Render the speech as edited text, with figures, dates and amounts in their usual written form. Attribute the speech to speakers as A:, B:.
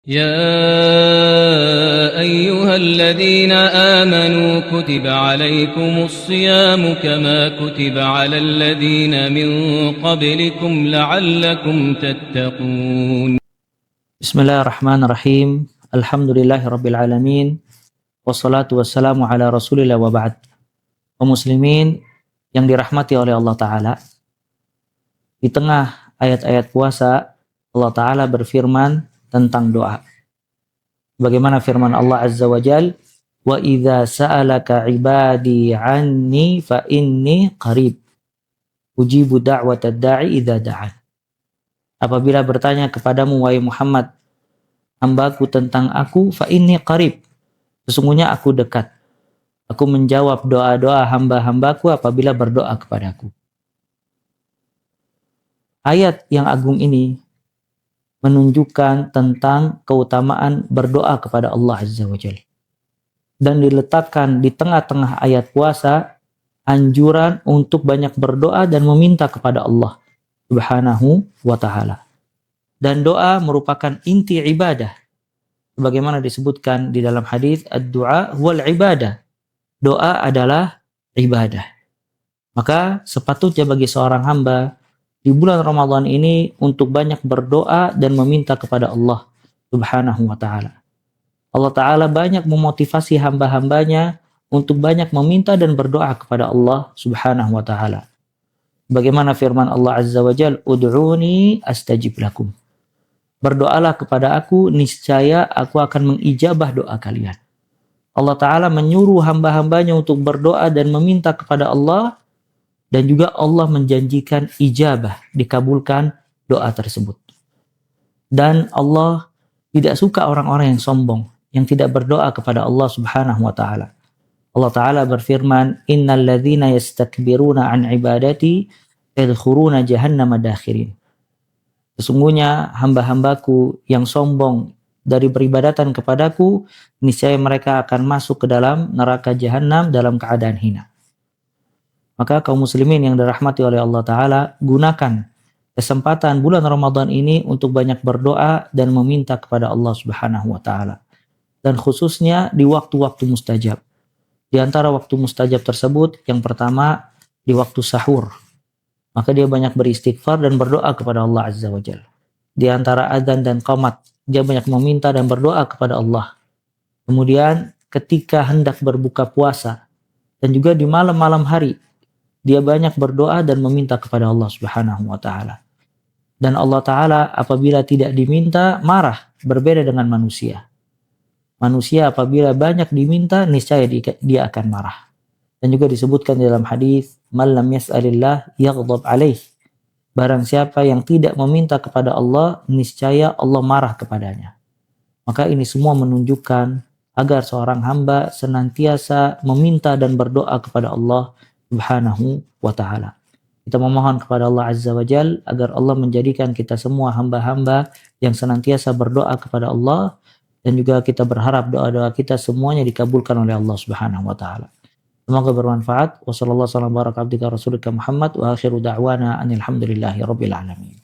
A: يا أيها الذين آمنوا كتب عليكم الصيام كما كتب على الذين من قبلكم لعلكم تتقون.
B: Bismillahirrahmanirrahim. Alhamdulillahirrabbilalamin. Wassalatu wassalamu ala rasulillah wa ba'd. Kaum muslimin yang dirahmati oleh Allah Ta'ala, di tengah ayat-ayat puasa, Allah Ta'ala berfirman tentang doa. Bagaimana firman Allah Azza wa Jal, wa idza sa'alaka ibadi anni fa inni qarib ujibu da'watad da'i idza da'an. Apabila bertanya kepadamu wahai Muhammad, hambaku tentang aku, fa inni qarib, sesungguhnya aku dekat. Aku menjawab doa-doa hamba-hambaku apabila berdoa kepadaku. Ayat yang agung ini menunjukkan tentang keutamaan berdoa kepada Allah Azza wa Jalla. Dan diletakkan di tengah-tengah ayat puasa anjuran untuk banyak berdoa dan meminta kepada Allah Subhanahu wa Ta'ala. Dan doa merupakan inti ibadah. Sebagaimana disebutkan di dalam hadis, ad-du'a wal ibadah. Doa adalah ibadah. Maka sepatutnya bagi seorang hamba di bulan Ramadan ini untuk banyak berdoa dan meminta kepada Allah Subhanahu wa Ta'ala. Allah Ta'ala banyak memotivasi hamba-hambanya untuk banyak meminta dan berdoa kepada Allah Subhanahu wa Ta'ala. Bagaimana firman Allah Azza wa Jal, ud'uni astajib lakum. Berdoalah kepada aku, niscaya aku akan mengijabah doa kalian. Allah Ta'ala menyuruh hamba-hambanya untuk berdoa dan meminta kepada Allah, dan juga Allah menjanjikan ijabah, dikabulkan doa tersebut. Dan Allah tidak suka orang-orang yang sombong, yang tidak berdoa kepada Allah Subhanahu wa Ta'ala. Allah Ta'ala berfirman, innal ladzina yastakbiruna an ibadati yadkhuluna jahannama dakhirin. Sesungguhnya hamba-hambaku yang sombong dari beribadatan kepadaku, niscaya mereka akan masuk ke dalam neraka jahanam dalam keadaan hina. Maka kaum muslimin yang dirahmati oleh Allah Ta'ala, gunakan kesempatan bulan Ramadan ini untuk banyak berdoa dan meminta kepada Allah Subhanahu wa Ta'ala. Dan khususnya di waktu-waktu mustajab. Di antara waktu mustajab tersebut, yang pertama di waktu sahur. Maka dia banyak beristighfar dan berdoa kepada Allah Azza wa Jalla. Di antara adzan dan qamat, dia banyak meminta dan berdoa kepada Allah. Kemudian ketika hendak berbuka puasa, dan juga di malam-malam hari, dia banyak berdoa dan meminta kepada Allah Subhanahu wa Ta'ala. Dan Allah Ta'ala apabila tidak diminta, marah, berbeda dengan manusia. Manusia apabila banyak diminta, niscaya dia akan marah. Dan juga disebutkan di dalam hadis, man lam yas'alillah yaghdab alaih. Barang siapa yang tidak meminta kepada Allah, niscaya Allah marah kepadanya. Maka ini semua menunjukkan agar seorang hamba senantiasa meminta dan berdoa kepada Allah Subhanahu wa Ta'ala. Kita memohon kepada Allah Azza wa Jal agar Allah menjadikan kita semua hamba-hamba yang senantiasa berdoa kepada Allah, dan juga kita berharap doa-doa kita semuanya dikabulkan oleh Allah Subhanahu wa Ta'ala. Semoga bermanfaat. Wassallallahu warahmatullahi wabarakatuh. Rasulika Muhammad wa akhiru da'wana anil hamdulillahi rabbil alamin.